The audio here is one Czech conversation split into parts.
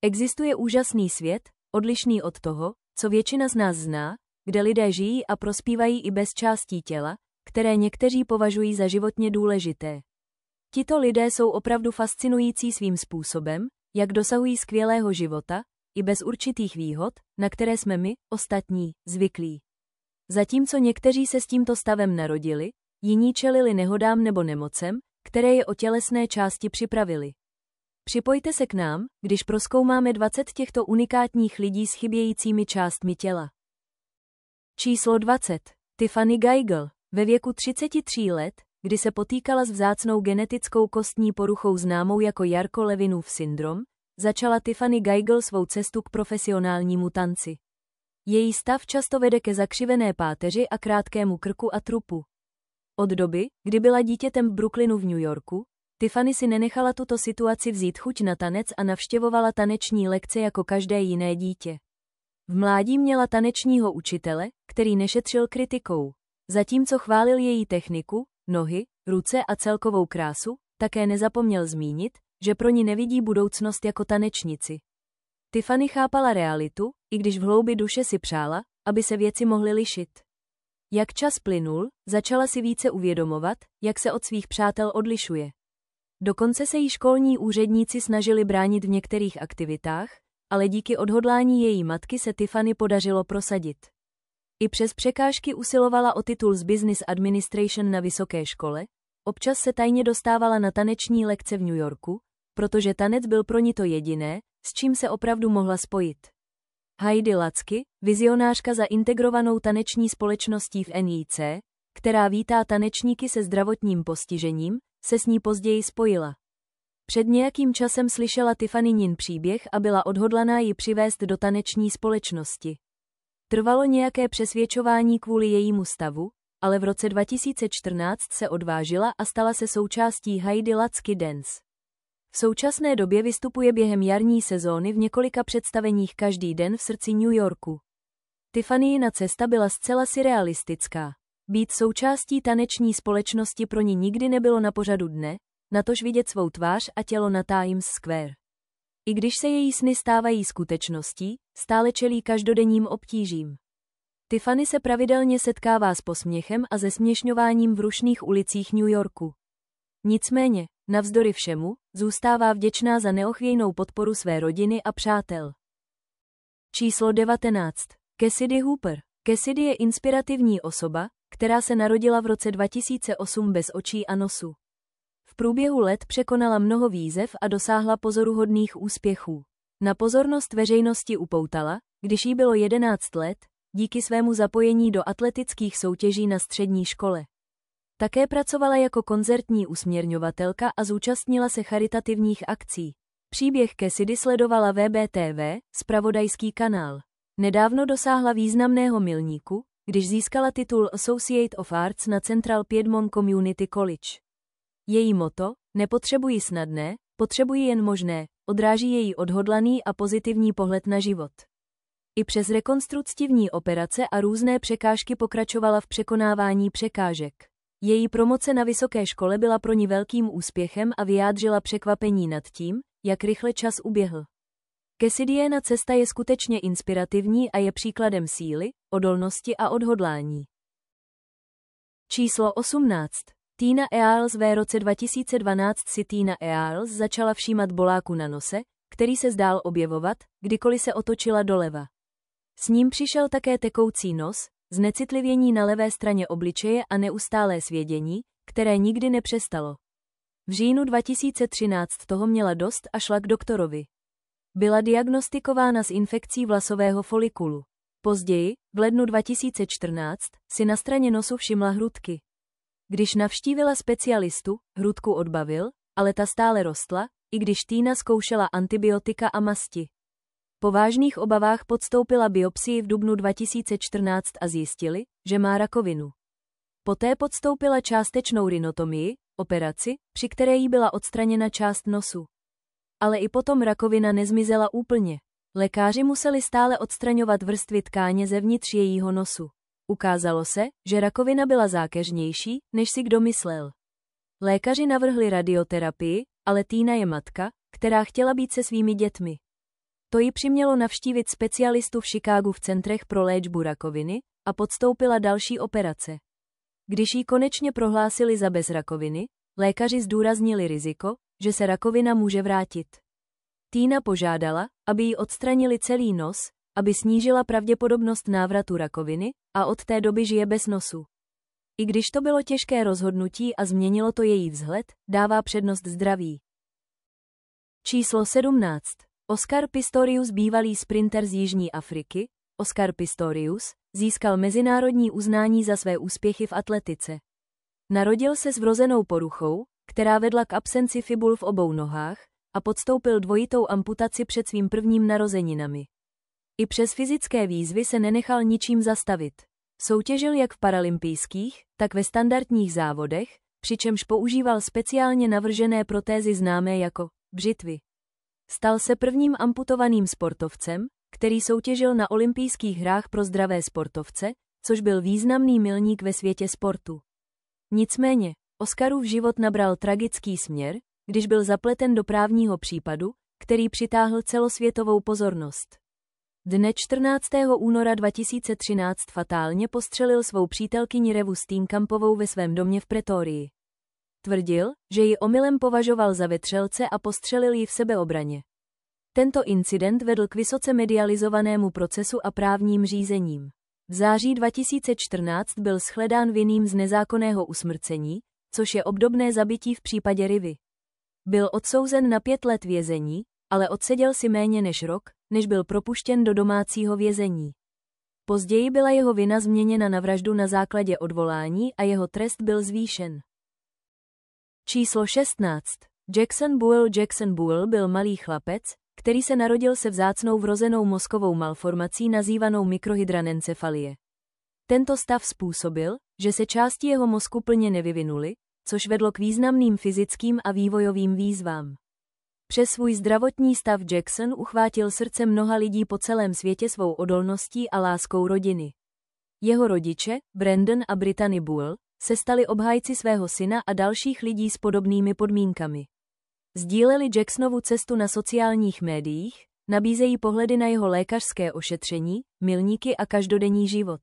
Existuje úžasný svět, odlišný od toho, co většina z nás zná, kde lidé žijí a prospívají i bez částí těla, které někteří považují za životně důležité. Tito lidé jsou opravdu fascinující svým způsobem, jak dosahují skvělého života, i bez určitých výhod, na které jsme my, ostatní, zvyklí. Zatímco někteří se s tímto stavem narodili, jiní čelili nehodám nebo nemocem, které je o tělesné části připravili. Připojte se k nám, když prozkoumáme 20 těchto unikátních lidí s chybějícími částmi těla. Číslo 20. Tiffany Geigel. Ve věku 33 let, kdy se potýkala s vzácnou genetickou kostní poruchou známou jako Charcot-Levinův syndrom, začala Tiffany Geigel svou cestu k profesionálnímu tanci. Její stav často vede ke zakřivené páteři a krátkému krku a trupu. Od doby, kdy byla dítětem v Brooklynu v New Yorku, Tiffany si nenechala tuto situaci vzít chuť na tanec a navštěvovala taneční lekce jako každé jiné dítě. V mládí měla tanečního učitele, který nešetřil kritikou. Zatímco chválil její techniku, nohy, ruce a celkovou krásu, také nezapomněl zmínit, že pro ní nevidí budoucnost jako tanečnici. Tiffany chápala realitu, i když v hloubi duše si přála, aby se věci mohly lišit. Jak čas plynul, začala si více uvědomovat, jak se od svých přátel odlišuje. Dokonce se jí školní úředníci snažili bránit v některých aktivitách, ale díky odhodlání její matky se Tiffany podařilo prosadit. I přes překážky usilovala o titul z Business Administration na vysoké škole, občas se tajně dostávala na taneční lekce v New Yorku, protože tanec byl pro ní to jediné, s čím se opravdu mohla spojit. Heidi Latsky, vizionářka za integrovanou taneční společností v NIC, která vítá tanečníky se zdravotním postižením, se s ní později spojila. Před nějakým časem slyšela Tiffany příběh a byla odhodlaná ji přivést do taneční společnosti. Trvalo nějaké přesvědčování kvůli jejímu stavu, ale v roce 2014 se odvážila a stala se součástí Heidi Latsky Dance. V současné době vystupuje během jarní sezóny v několika představeních každý den v srdci New Yorku. Tiffanyina cesta byla zcela surrealistická. Být součástí taneční společnosti pro ní nikdy nebylo na pořadu dne, natož vidět svou tvář a tělo na Times Square. I když se její sny stávají skutečností, stále čelí každodenním obtížím. Tiffany se pravidelně setkává s posměchem a zesměšňováním v rušných ulicích New Yorku. Nicméně, navzdory všemu, zůstává vděčná za neochvějnou podporu své rodiny a přátel. Číslo 19. Cassidy Hooper. Cassidy je inspirativní osoba, která se narodila v roce 2008 bez očí a nosu. V průběhu let překonala mnoho výzev a dosáhla pozoruhodných úspěchů. Na pozornost veřejnosti upoutala, když jí bylo 11 let, díky svému zapojení do atletických soutěží na střední škole. Také pracovala jako koncertní usměrňovatelka a zúčastnila se charitativních akcí. Příběh Cassidy sledovala WBTV, zpravodajský kanál. Nedávno dosáhla významného milníku, když získala titul Associate of Arts na Central Piedmont Community College. Její motto, nepotřebuji snadné, potřebuji jen možné, odráží její odhodlaný a pozitivní pohled na život. I přes rekonstruktivní operace a různé překážky pokračovala v překonávání překážek. Její promoce na vysoké škole byla pro ní velkým úspěchem a vyjádřila překvapení nad tím, jak rychle čas uběhl. Cassidyina cesta je skutečně inspirativní a je příkladem síly, odolnosti a odhodlání. Číslo 18. Tina Earls. V roce 2012 si Tina Earls začala všímat boláku na nose, který se zdál objevovat, kdykoliv se otočila doleva. S ním přišel také tekoucí nos, znecitlivění na levé straně obličeje a neustálé svědění, které nikdy nepřestalo. V říjnu 2013 toho měla dost a šla k doktorovi. Byla diagnostikována s infekcí vlasového folikulu. Později, v lednu 2014, si na straně nosu všimla hrudky. Když navštívila specialistu, hrudku odbavil, ale ta stále rostla, i když Tina zkoušela antibiotika a masti. Po vážných obavách podstoupila biopsii v dubnu 2014 a zjistili, že má rakovinu. Poté podstoupila částečnou rhinotomii, operaci, při které jí byla odstraněna část nosu. Ale i potom rakovina nezmizela úplně. Lékaři museli stále odstraňovat vrstvy tkáně zevnitř jejího nosu. Ukázalo se, že rakovina byla zákeřnější, než si kdo myslel. Lékaři navrhli radioterapii, ale Tina je matka, která chtěla být se svými dětmi. To ji přimělo navštívit specialistu v Chicagu v centrech pro léčbu rakoviny a podstoupila další operace. Když ji konečně prohlásili za bez rakoviny, lékaři zdůraznili riziko, že se rakovina může vrátit. Tina požádala, aby jí odstranili celý nos, aby snížila pravděpodobnost návratu rakoviny, a od té doby žije bez nosu. I když to bylo těžké rozhodnutí a změnilo to její vzhled, dává přednost zdraví. Číslo 17. Oscar Pistorius, bývalý sprinter z Jižní Afriky. Oscar Pistorius získal mezinárodní uznání za své úspěchy v atletice. Narodil se s vrozenou poruchou, která vedla k absenci fibul v obou nohách, a podstoupil dvojitou amputaci před svým prvním narozeninami. I přes fyzické výzvy se nenechal ničím zastavit. Soutěžil jak v paralympijských, tak ve standardních závodech, přičemž používal speciálně navržené protézy známé jako břitvy. Stal se prvním amputovaným sportovcem, který soutěžil na olympijských hrách pro zdravé sportovce, což byl významný milník ve světě sportu. Nicméně, Oscarův život nabral tragický směr, když byl zapleten do právního případu, který přitáhl celosvětovou pozornost. Dne 14. února 2013 fatálně postřelil svou přítelkyni Revu Steenkampovou ve svém domě v Pretorii. Tvrdil, že ji omylem považoval za vetřelce a postřelil ji v sebeobraně. Tento incident vedl k vysoce medializovanému procesu a právním řízením. V září 2014 byl shledán vinným z nezákonného usmrcení, což je obdobné zabití v případě Rivy. Byl odsouzen na 5 let vězení, ale odseděl si méně než rok, než byl propuštěn do domácího vězení. Později byla jeho vina změněna na vraždu na základě odvolání a jeho trest byl zvýšen. Číslo 16. Jackson Buell. Jackson Buell byl malý chlapec, který se narodil se vzácnou vrozenou mozkovou malformací nazývanou mikrohydranencefalie. Tento stav způsobil, že se části jeho mozku plně nevyvinuly, což vedlo k významným fyzickým a vývojovým výzvám. Přes svůj zdravotní stav Jackson uchvátil srdce mnoha lidí po celém světě svou odolností a láskou rodiny. Jeho rodiče, Brandon a Brittany Buell, se stali obhájci svého syna a dalších lidí s podobnými podmínkami. Sdíleli Jacksonovu cestu na sociálních médiích, nabízejí pohledy na jeho lékařské ošetření, milníky a každodenní život.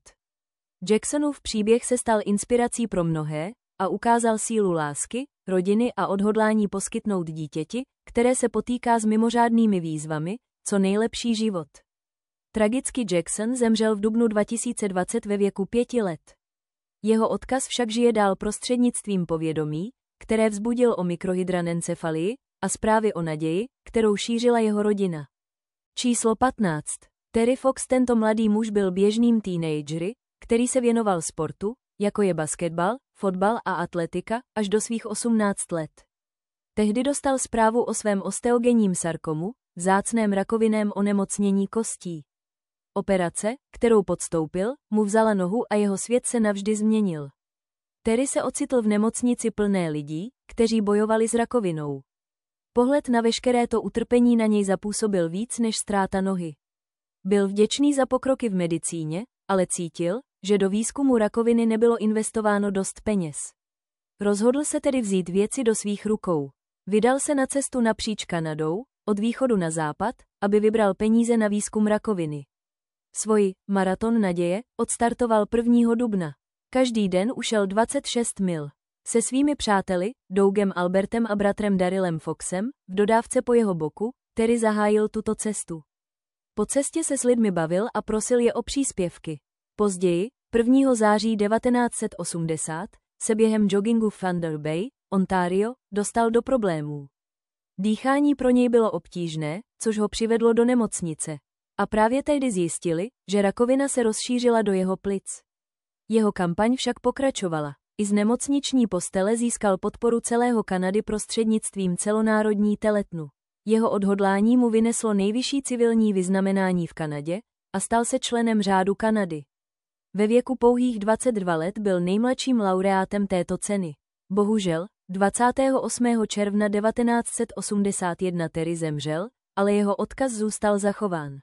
Jacksonův příběh se stal inspirací pro mnohé a ukázal sílu lásky, rodiny a odhodlání poskytnout dítěti, které se potýká s mimořádnými výzvami, co nejlepší život. Tragicky Jackson zemřel v dubnu 2020 ve věku 5 let. Jeho odkaz však žije dál prostřednictvím povědomí, které vzbudil o mikrohydranencephalii, a zprávy o naději, kterou šířila jeho rodina. Číslo 15. Terry Fox. Tento mladý muž byl běžným teenagery, který se věnoval sportu, jako je basketbal, fotbal a atletika, až do svých 18 let. Tehdy dostal zprávu o svém osteogenním sarkomu, vzácném rakovinném onemocnění kostí. Operace, kterou podstoupil, mu vzala nohu a jeho svět se navždy změnil. Terry se ocitl v nemocnici plné lidí, kteří bojovali s rakovinou. Pohled na veškeré to utrpení na něj zapůsobil víc než ztráta nohy. Byl vděčný za pokroky v medicíně, ale cítil, že do výzkumu rakoviny nebylo investováno dost peněz. Rozhodl se tedy vzít věci do svých rukou. Vydal se na cestu napříč Kanadou, od východu na západ, aby vybral peníze na výzkum rakoviny. Svoji maraton naděje odstartoval 1. dubna. Každý den ušel 26 mil. Se svými přáteli, Dougem Albertem a bratrem Darylem Foxem, v dodávce po jeho boku, Terry zahájil tuto cestu. Po cestě se s lidmi bavil a prosil je o příspěvky. Později, 1. září 1980, se během joggingu v Thunder Bay, Ontario, dostal do problémů. Dýchání pro něj bylo obtížné, což ho přivedlo do nemocnice. A právě tehdy zjistili, že rakovina se rozšířila do jeho plic. Jeho kampaň však pokračovala. I z nemocniční postele získal podporu celého Kanady prostřednictvím celonárodní teletnu. Jeho odhodlání mu vyneslo nejvyšší civilní vyznamenání v Kanadě a stal se členem řádu Kanady. Ve věku pouhých 22 let byl nejmladším laureátem této ceny. Bohužel, 28. června 1981 Terry zemřel, ale jeho odkaz zůstal zachován.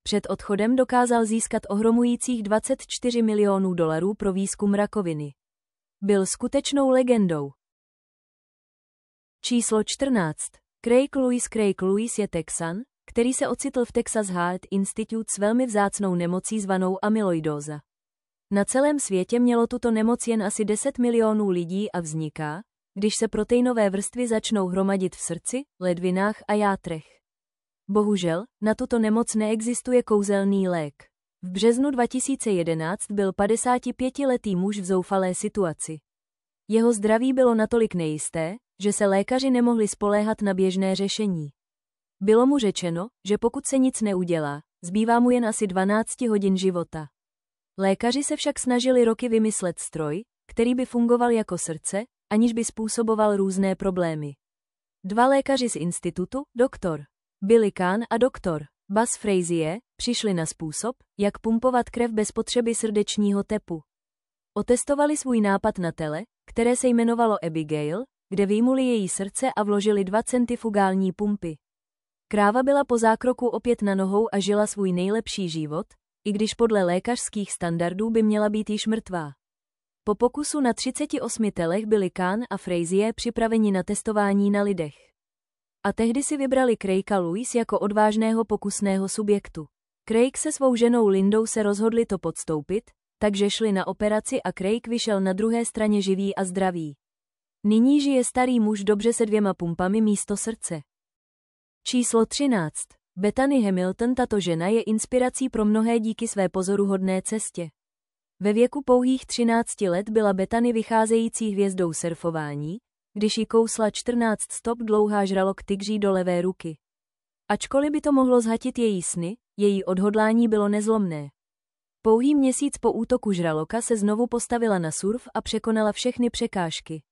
Před odchodem dokázal získat ohromujících $24 milionů pro výzkum rakoviny. Byl skutečnou legendou. Číslo 14. Craig Lewis. Craig Lewis je Texan, který se ocitl v Texas Heart Institute s velmi vzácnou nemocí zvanou amyloidóza. Na celém světě mělo tuto nemoc jen asi 10 milionů lidí a vzniká, když se proteinové vrstvy začnou hromadit v srdci, ledvinách a játrech. Bohužel, na tuto nemoc neexistuje kouzelný lék. V březnu 2011 byl 55letý muž v zoufalé situaci. Jeho zdraví bylo natolik nejisté, že se lékaři nemohli spoléhat na běžné řešení. Bylo mu řečeno, že pokud se nic neudělá, zbývá mu jen asi 12 hodin života. Lékaři se však snažili roky vymyslet stroj, který by fungoval jako srdce, aniž by způsoboval různé problémy. Dva lékaři z institutu, doktor Billy Kahn a doktor Buzz Frazier, přišli na způsob, jak pumpovat krev bez potřeby srdečního tepu. Otestovali svůj nápad na tele, které se jmenovalo Abigail, kde vyjmuli její srdce a vložili 2 centrifugální pumpy. Kráva byla po zákroku opět na nohou a žila svůj nejlepší život, i když podle lékařských standardů by měla být již mrtvá. Po pokusu na 38 telech byli Kahn a Frazier připraveni na testování na lidech. A tehdy si vybrali Craiga Lewise jako odvážného pokusného subjektu. Craig se svou ženou Lindou se rozhodli to podstoupit, takže šli na operaci a Craig vyšel na druhé straně živý a zdravý. Nyní žije starý muž dobře se 2 pumpami místo srdce. Číslo 13. Bethany Hamilton. Tato žena je inspirací pro mnohé díky své pozoruhodné cestě. Ve věku pouhých 13 let byla Bethany vycházející hvězdou surfování, když jí kousla 14 stop dlouhá žralok tygří do levé ruky. Ačkoliv by to mohlo zhatit její sny, její odhodlání bylo nezlomné. Pouhý měsíc po útoku žraloka se znovu postavila na surf a překonala všechny překážky.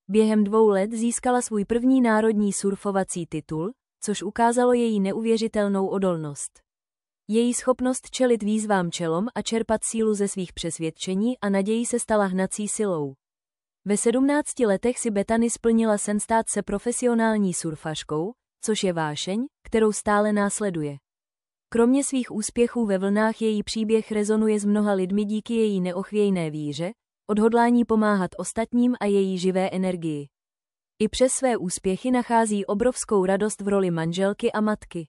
Během 2 let získala svůj první národní surfovací titul, což ukázalo její neuvěřitelnou odolnost. Její schopnost čelit výzvám čelom a čerpat sílu ze svých přesvědčení a nadějí se stala hnací silou. Ve 17 letech si Bethany splnila sen stát se profesionální surfařkou, což je vášeň, kterou stále následuje. Kromě svých úspěchů ve vlnách její příběh rezonuje s mnoha lidmi díky její neochvějné víře, odhodlání pomáhat ostatním a její živé energii. I přes své úspěchy nachází obrovskou radost v roli manželky a matky.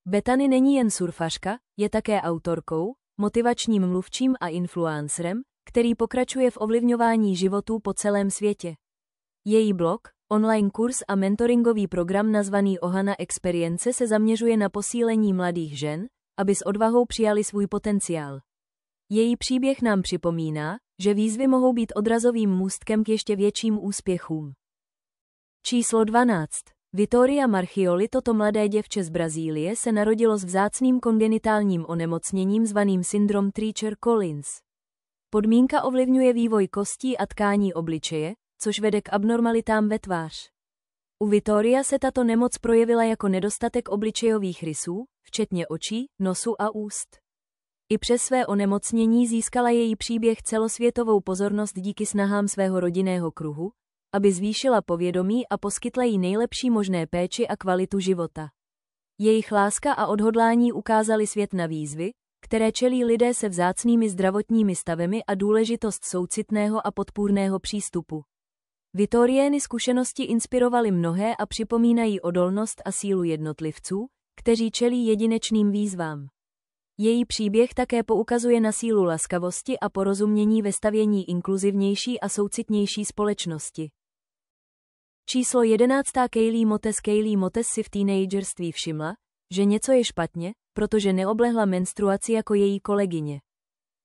Bethany není jen surfařka, je také autorkou, motivačním mluvčím a influencerem, který pokračuje v ovlivňování životů po celém světě. Její blog, online kurz a mentoringový program nazvaný Ohana Experience se zaměřuje na posílení mladých žen, aby s odvahou přijali svůj potenciál. Její příběh nám připomíná, že výzvy mohou být odrazovým můstkem k ještě větším úspěchům. Číslo 12. Vittoria Marchioli. Toto mladé děvče z Brazílie se narodilo s vzácným kongenitálním onemocněním zvaným syndrom Treacher-Collins. Podmínka ovlivňuje vývoj kostí a tkání obličeje, což vede k abnormalitám ve tvář. U Vittoria se tato nemoc projevila jako nedostatek obličejových rysů, včetně očí, nosu a úst. I přes své onemocnění získala její příběh celosvětovou pozornost díky snahám svého rodinného kruhu, aby zvýšila povědomí a poskytla jí nejlepší možné péči a kvalitu života. Jejich láska a odhodlání ukázali svět na výzvy, které čelí lidé se vzácnými zdravotními stavemi a důležitost soucitného a podpůrného přístupu. Vittoriiny zkušenosti inspirovaly mnohé a připomínají odolnost a sílu jednotlivců, kteří čelí jedinečným výzvám. Její příběh také poukazuje na sílu laskavosti a porozumění ve stavění inkluzivnější a soucitnější společnosti. Číslo 11. Kaylee Motes. Kaylee Motes si v teenagerství všimla, že něco je špatně, protože neoblehla menstruaci jako její kolegyně.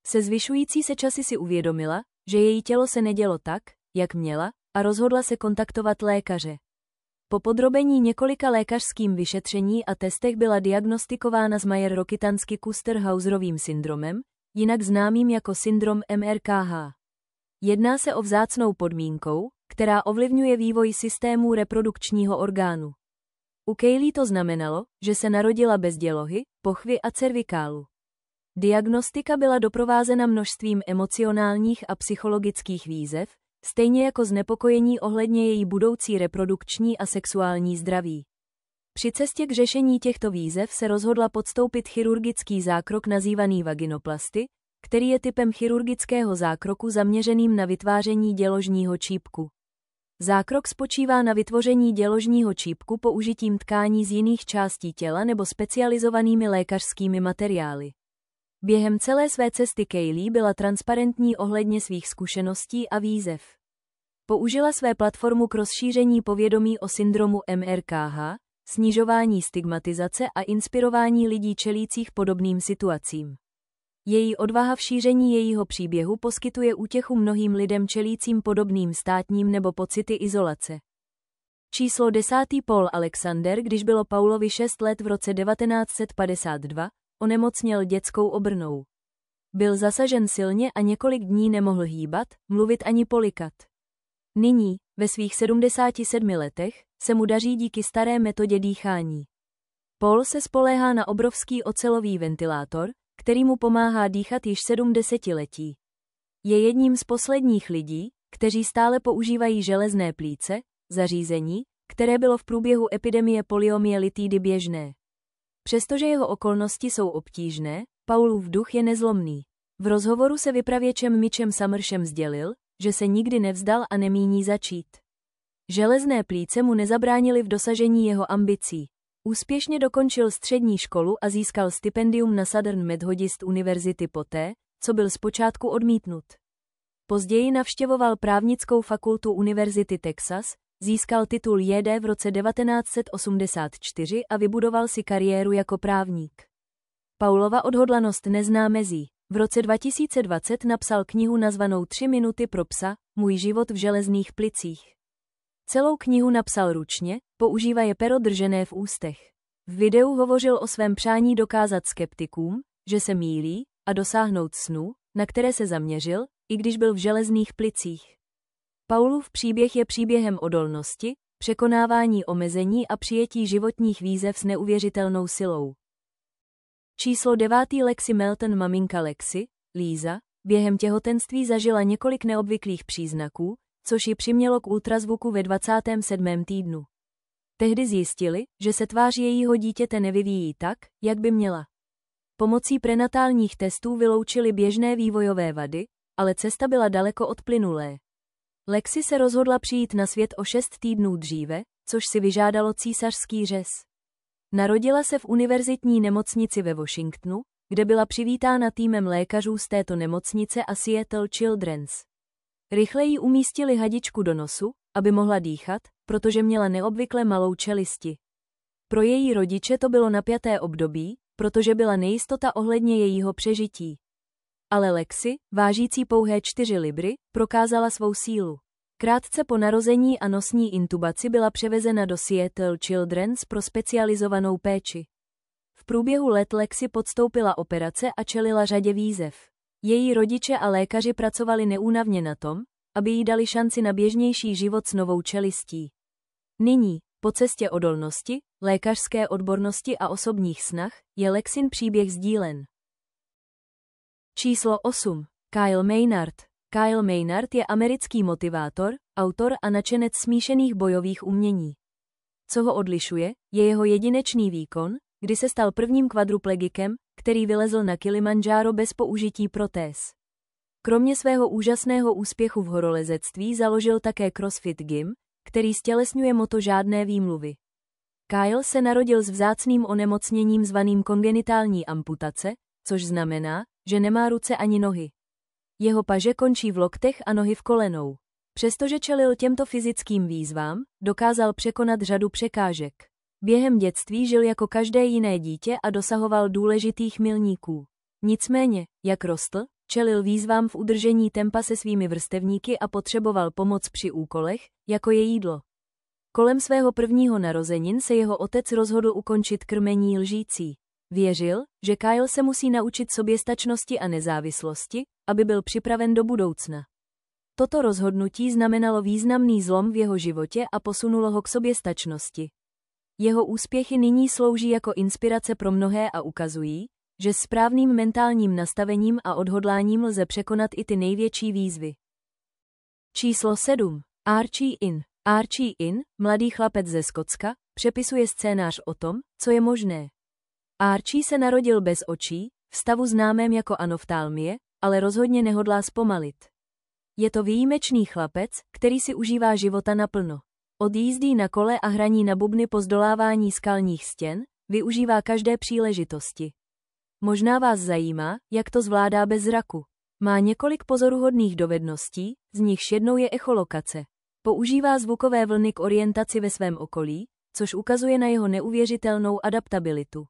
Se zvyšující se časy si uvědomila, že její tělo se nedělo tak, jak měla, a rozhodla se kontaktovat lékaře. Po podrobení několika lékařským vyšetření a testech byla diagnostikována s Mayer-Rokitansky-Kuster-Hauserovým syndromem, jinak známým jako syndrom MRKH. Jedná se o vzácnou podmínkou, která ovlivňuje vývoj systému reprodukčního orgánu. U Kaylee to znamenalo, že se narodila bez dělohy, pochvy a cervikálu. Diagnostika byla doprovázena množstvím emocionálních a psychologických výzev, stejně jako znepokojení ohledně její budoucí reprodukční a sexuální zdraví. Při cestě k řešení těchto výzev se rozhodla podstoupit chirurgický zákrok nazývaný vaginoplasty, který je typem chirurgického zákroku zaměřeným na vytváření děložního čípku. Zákrok spočívá na vytvoření děložního čípku použitím tkání z jiných částí těla nebo specializovanými lékařskými materiály. Během celé své cesty Kaylee byla transparentní ohledně svých zkušeností a výzev. Použila své platformu k rozšíření povědomí o syndromu MRKH, snižování stigmatizace a inspirování lidí čelících podobným situacím. Její odvaha v šíření jejího příběhu poskytuje útěchu mnohým lidem čelícím podobným státním nebo pocity izolace. Číslo 10. Paul Alexander, když bylo Paulovi 6 let v roce 1952, onemocněl dětskou obrnou. Byl zasažen silně a několik dní nemohl hýbat, mluvit ani polikat. Nyní, ve svých 77 letech, se mu daří díky staré metodě dýchání. Paul se spoléhá na obrovský ocelový ventilátor, který mu pomáhá dýchat již 70letí. Je jedním z posledních lidí, kteří stále používají železné plíce, zařízení, které bylo v průběhu epidemie poliomyelitidy běžné. Přestože jeho okolnosti jsou obtížné, Paulův duch je nezlomný. V rozhovoru se vypravěčem Mitchem Summersem sdělil, že se nikdy nevzdal a nemíní začít. Železné plíce mu nezabránily v dosažení jeho ambicí. Úspěšně dokončil střední školu a získal stipendium na Southern Methodist University poté, co byl zpočátku odmítnut. Později navštěvoval právnickou fakultu Univerzity Texas, získal titul JD v roce 1984 a vybudoval si kariéru jako právník. Paulova odhodlanost nezná mezí. V roce 2020 napsal knihu nazvanou 3 minuty pro psa, Můj život v železných plicích. Celou knihu napsal ručně, používaje pero držené v ústech. V videu hovořil o svém přání dokázat skeptikům, že se mýlí, a dosáhnout snů, na které se zaměřil, i když byl v železných plicích. Paulův příběh je příběhem odolnosti, překonávání omezení a přijetí životních výzev s neuvěřitelnou silou. Číslo 9. Lexi Melton. Maminka Lexi, Lisa, během těhotenství zažila několik neobvyklých příznaků, což ji přimělo k ultrazvuku ve 27. týdnu. Tehdy zjistili, že se tvář jejího dítěte nevyvíjí tak, jak by měla. Pomocí prenatálních testů vyloučili běžné vývojové vady, ale cesta byla daleko od plynulé. Lexi se rozhodla přijít na svět o 6 týdnů dříve, což si vyžádalo císařský řez. Narodila se v univerzitní nemocnici ve Washingtonu, kde byla přivítána týmem lékařů z této nemocnice a Seattle Children's. Rychle jí umístili hadičku do nosu, aby mohla dýchat, protože měla neobvykle malou čelisti. Pro její rodiče to bylo napjaté období, protože byla nejistota ohledně jejího přežití. Ale Lexi, vážící pouhé 4 libry, prokázala svou sílu. Krátce po narození a nosní intubaci byla převezena do Seattle Children's pro specializovanou péči. V průběhu let Lexi podstoupila operace a čelila řadě výzev. Její rodiče a lékaři pracovali neúnavně na tom, aby jí dali šanci na běžnější život s novou čelistí. Nyní, po cestě odolnosti, lékařské odbornosti a osobních snah, je Lexin příběh sdílen. Číslo 8. Kyle Maynard. Kyle Maynard je americký motivátor, autor a nadšenec smíšených bojových umění. Co ho odlišuje, je jeho jedinečný výkon, kdy se stal prvním kvadruplegikem, který vylezl na Kilimandžáro bez použití protéz. Kromě svého úžasného úspěchu v horolezectví založil také CrossFit Gym, který stělesňuje motto žádné výmluvy. Kyle se narodil s vzácným onemocněním zvaným kongenitální amputace, což znamená, že nemá ruce ani nohy. Jeho paže končí v loktech a nohy v kolenou. Přestože čelil těmto fyzickým výzvám, dokázal překonat řadu překážek. Během dětství žil jako každé jiné dítě a dosahoval důležitých milníků. Nicméně, jak rostl, čelil výzvám v udržení tempa se svými vrstevníky a potřeboval pomoc při úkolech, jako je jídlo. Kolem svého prvního narozenin se jeho otec rozhodl ukončit krmení lžící. Věřil, že Kyle se musí naučit soběstačnosti a nezávislosti, aby byl připraven do budoucna. Toto rozhodnutí znamenalo významný zlom v jeho životě a posunulo ho k soběstačnosti. Jeho úspěchy nyní slouží jako inspirace pro mnohé a ukazují, že s správným mentálním nastavením a odhodláním lze překonat i ty největší výzvy. Číslo 7. Archie In. Archie In, mladý chlapec ze Skotska, přepisuje scénář o tom, co je možné. Archie se narodil bez očí, v stavu známém jako anoftalmie, ale rozhodně nehodlá zpomalit. Je to výjimečný chlapec, který si užívá života naplno. Od jízdy na kole a hraní na bubny po zdolávání skalních stěn, využívá každé příležitosti. Možná vás zajímá, jak to zvládá bez zraku. Má několik pozoruhodných dovedností, z nichž jednou je echolokace. Používá zvukové vlny k orientaci ve svém okolí, což ukazuje na jeho neuvěřitelnou adaptabilitu.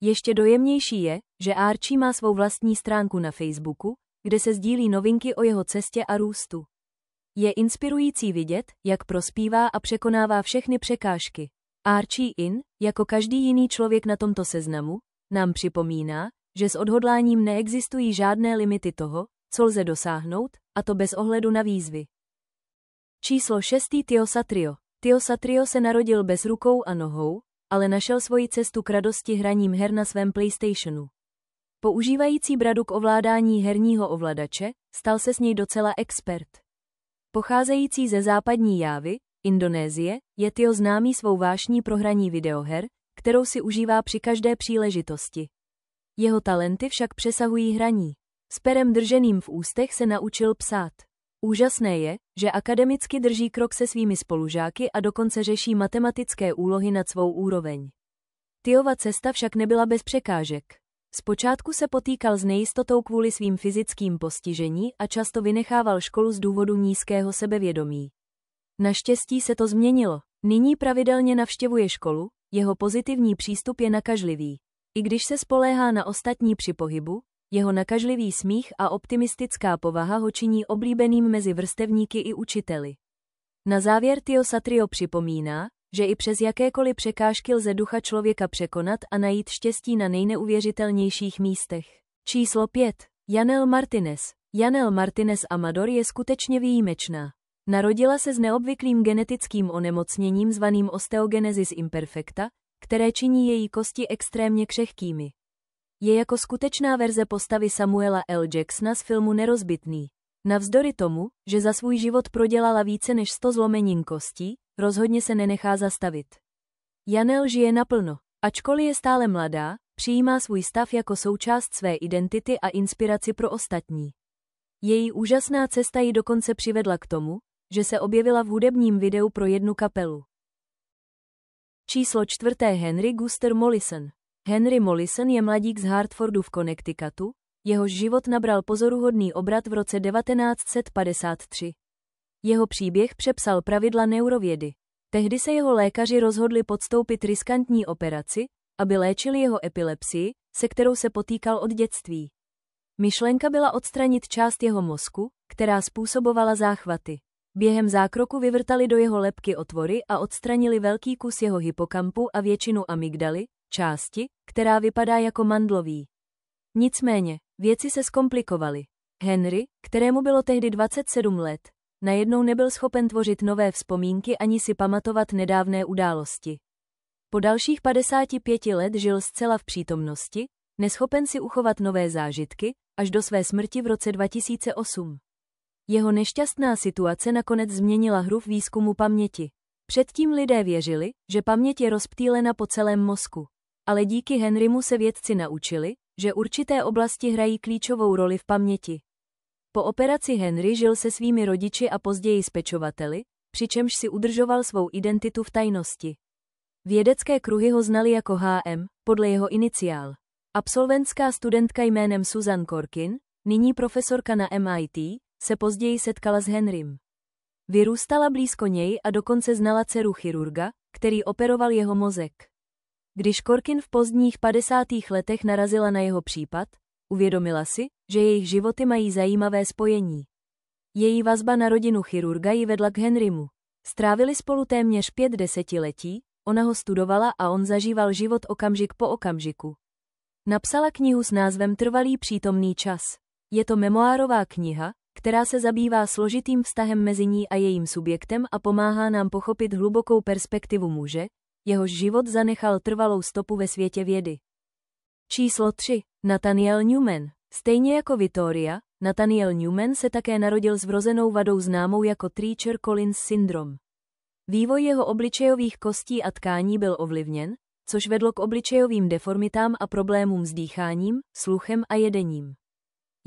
Ještě dojemnější je, že Archie má svou vlastní stránku na Facebooku, kde se sdílí novinky o jeho cestě a růstu. Je inspirující vidět, jak prospívá a překonává všechny překážky. Archie In, jako každý jiný člověk na tomto seznamu, nám připomíná, že s odhodláním neexistují žádné limity toho, co lze dosáhnout, a to bez ohledu na výzvy. Číslo 6. Tio Satrio. Tio Satrio se narodil bez rukou a nohou, ale našel svoji cestu k radosti hraním her na svém PlayStationu. Používající bradu k ovládání herního ovladače, stal se s něj docela expert. Pocházející ze západní Jávy, Indonésie, je Tio známý svou vášní pro hraní videoher, kterou si užívá při každé příležitosti. Jeho talenty však přesahují hraní. S perem drženým v ústech se naučil psát. Úžasné je, že akademicky drží krok se svými spolužáky a dokonce řeší matematické úlohy nad svou úroveň. Tiova cesta však nebyla bez překážek. Zpočátku se potýkal s nejistotou kvůli svým fyzickým postižení a často vynechával školu z důvodu nízkého sebevědomí. Naštěstí se to změnilo. Nyní pravidelně navštěvuje školu, jeho pozitivní přístup je nakažlivý. I když se spoléhá na ostatní při pohybu, jeho nakažlivý smích a optimistická povaha ho činí oblíbeným mezi vrstevníky i učiteli. Na závěr Tio Satrio připomíná, že i přes jakékoliv překážky lze ducha člověka překonat a najít štěstí na nejneuvěřitelnějších místech. Číslo 5. Yanel Martinez. Yanel Martinez Amador je skutečně výjimečná. Narodila se s neobvyklým genetickým onemocněním zvaným osteogenesis imperfecta, které činí její kosti extrémně křehkými. Je jako skutečná verze postavy Samuela L. Jacksona z filmu Nerozbitný. Navzdory tomu, že za svůj život prodělala více než 100 zlomenin kostí, rozhodně se nenechá zastavit. Yanel žije naplno. Ačkoliv je stále mladá, přijímá svůj stav jako součást své identity a inspiraci pro ostatní. Její úžasná cesta ji dokonce přivedla k tomu, že se objevila v hudebním videu pro jednu kapelu. Číslo 4. Henry Guster Mollison. Henry Mollison je mladík z Hartfordu v Connecticutu, jehož život nabral pozoruhodný obrat v roce 1953. Jeho příběh přepsal pravidla neurovědy. Tehdy se jeho lékaři rozhodli podstoupit riskantní operaci, aby léčili jeho epilepsii, se kterou se potýkal od dětství. Myšlenka byla odstranit část jeho mozku, která způsobovala záchvaty. Během zákroku vyvrtali do jeho lebky otvory a odstranili velký kus jeho hypokampu a většinu amygdaly, části, která vypadá jako mandlový. Nicméně, věci se zkomplikovaly. Henry, kterému bylo tehdy 27 let, najednou nebyl schopen tvořit nové vzpomínky ani si pamatovat nedávné události. Po dalších 55 let žil zcela v přítomnosti, neschopen si uchovat nové zážitky, až do své smrti v roce 2008. Jeho nešťastná situace nakonec změnila hru v výzkumu paměti. Předtím lidé věřili, že paměť je rozptýlena po celém mozku. Ale díky Henrymu se vědci naučili, že určité oblasti hrají klíčovou roli v paměti. Po operaci Henry žil se svými rodiči a později s pečovateli, přičemž si udržoval svou identitu v tajnosti. Vědecké kruhy ho znali jako HM, podle jeho iniciál. Absolventská studentka jménem Susan Corkin, nyní profesorka na MIT, se později setkala s Henrym. Vyrůstala blízko něj a dokonce znala dceru chirurga, který operoval jeho mozek. Když Corkin v pozdních 50. letech narazila na jeho případ, uvědomila si, že jejich životy mají zajímavé spojení. Její vazba na rodinu chirurga ji vedla k Henrymu. Strávili spolu téměř 5 desetiletí, ona ho studovala a on zažíval život okamžik po okamžiku. Napsala knihu s názvem Trvalý přítomný čas. Je to memoárová kniha, která se zabývá složitým vztahem mezi ní a jejím subjektem a pomáhá nám pochopit hlubokou perspektivu muže, jehož život zanechal trvalou stopu ve světě vědy. Číslo 3. Nathaniel Newman. Stejně jako Victoria, Nathaniel Newman se také narodil s vrozenou vadou známou jako Treacher-Collins syndrom. Vývoj jeho obličejových kostí a tkání byl ovlivněn, což vedlo k obličejovým deformitám a problémům s dýcháním, sluchem a jedením.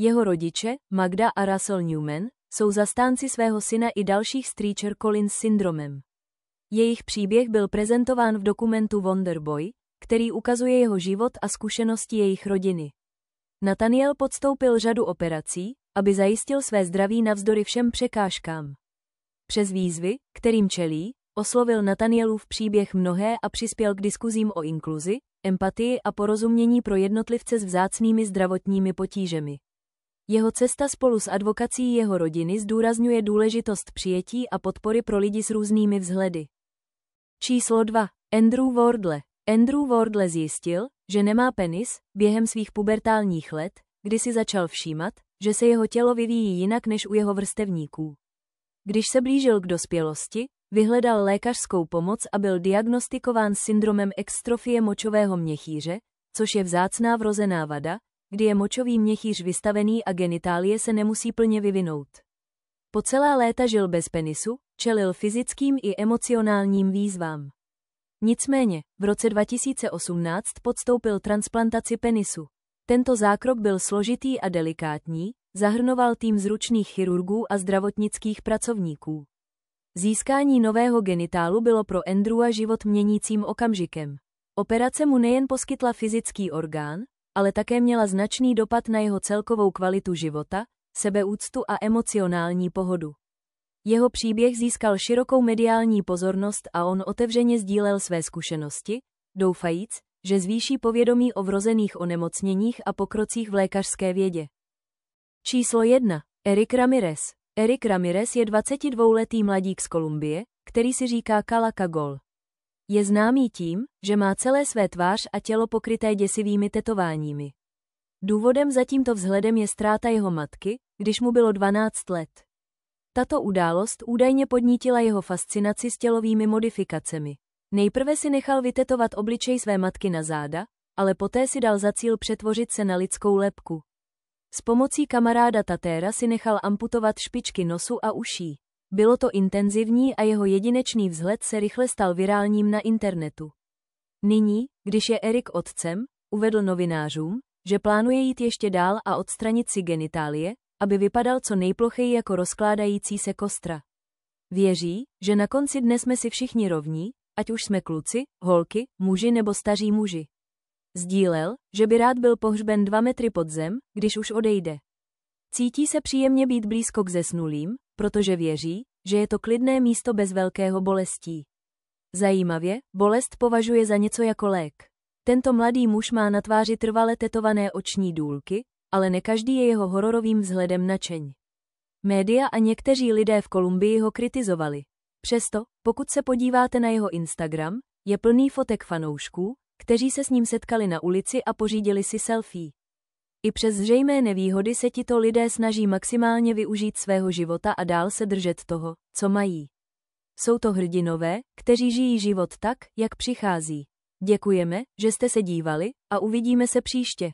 Jeho rodiče, Magda a Russell Newman, jsou zastánci svého syna i dalších s Treacher Collins syndromem. Jejich příběh byl prezentován v dokumentu Wonderboy, který ukazuje jeho život a zkušenosti jejich rodiny. Nathaniel podstoupil řadu operací, aby zajistil své zdraví navzdory všem překážkám. Přes výzvy, kterým čelí, oslovil Nathanielův příběh mnohé a přispěl k diskuzím o inkluzi, empatii a porozumění pro jednotlivce s vzácnými zdravotními potížemi. Jeho cesta spolu s advokací jeho rodiny zdůrazňuje důležitost přijetí a podpory pro lidi s různými vzhledy. Číslo 2. Andrew Wardle. Andrew Wardle zjistil, že nemá penis, během svých pubertálních let, kdy si začal všímat, že se jeho tělo vyvíjí jinak než u jeho vrstevníků. Když se blížil k dospělosti, vyhledal lékařskou pomoc a byl diagnostikován s syndromem extrofie močového měchýře, což je vzácná vrozená vada, kdy je močový měchýř vystavený a genitálie se nemusí plně vyvinout. Po celá léta žil bez penisu, čelil fyzickým i emocionálním výzvám. Nicméně, v roce 2018 podstoupil transplantaci penisu. Tento zákrok byl složitý a delikátní, zahrnoval tým zručných chirurgů a zdravotnických pracovníků. Získání nového genitálu bylo pro Andrewa život měnícím okamžikem. Operace mu nejen poskytla fyzický orgán, ale také měla značný dopad na jeho celkovou kvalitu života, sebeúctu a emocionální pohodu. Jeho příběh získal širokou mediální pozornost a on otevřeně sdílel své zkušenosti, doufajíc, že zvýší povědomí o vrozených onemocněních a pokrocích v lékařské vědě. Číslo 1. Eric Ramirez. Eric Ramirez je 22letý mladík z Kolumbie, který si říká Cala Cagol. Je známý tím, že má celé své tvář a tělo pokryté děsivými tetováními. Důvodem za tímto vzhledem je ztráta jeho matky, když mu bylo 12 let. Tato událost údajně podnítila jeho fascinaci s tělovými modifikacemi. Nejprve si nechal vytetovat obličej své matky na záda, ale poté si dal za cíl přetvořit se na lidskou lebku. S pomocí kamaráda Tatéra si nechal amputovat špičky nosu a uší. Bylo to intenzivní a jeho jedinečný vzhled se rychle stal virálním na internetu. Nyní, když je Eric otcem, uvedl novinářům, že plánuje jít ještě dál a odstranit si genitálie, aby vypadal co nejplocheji jako rozkládající se kostra. Věří, že na konci dne jsme si všichni rovní, ať už jsme kluci, holky, muži nebo staří muži. Sdílel, že by rád byl pohřben 2 metry pod zem, když už odejde. Cítí se příjemně být blízko k zesnulým, protože věří, že je to klidné místo bez velkého bolestí. Zajímavě, bolest považuje za něco jako lék. Tento mladý muž má na tváři trvale tetované oční důlky, ale ne každý je jeho hororovým vzhledem nadšeň. Média a někteří lidé v Kolumbii ho kritizovali. Přesto, pokud se podíváte na jeho Instagram, je plný fotek fanoušků, kteří se s ním setkali na ulici a pořídili si selfie. I přes zřejmé nevýhody se tito lidé snaží maximálně využít svého života a dál se držet toho, co mají. Jsou to hrdinové, kteří žijí život tak, jak přichází. Děkujeme, že jste se dívali, a uvidíme se příště.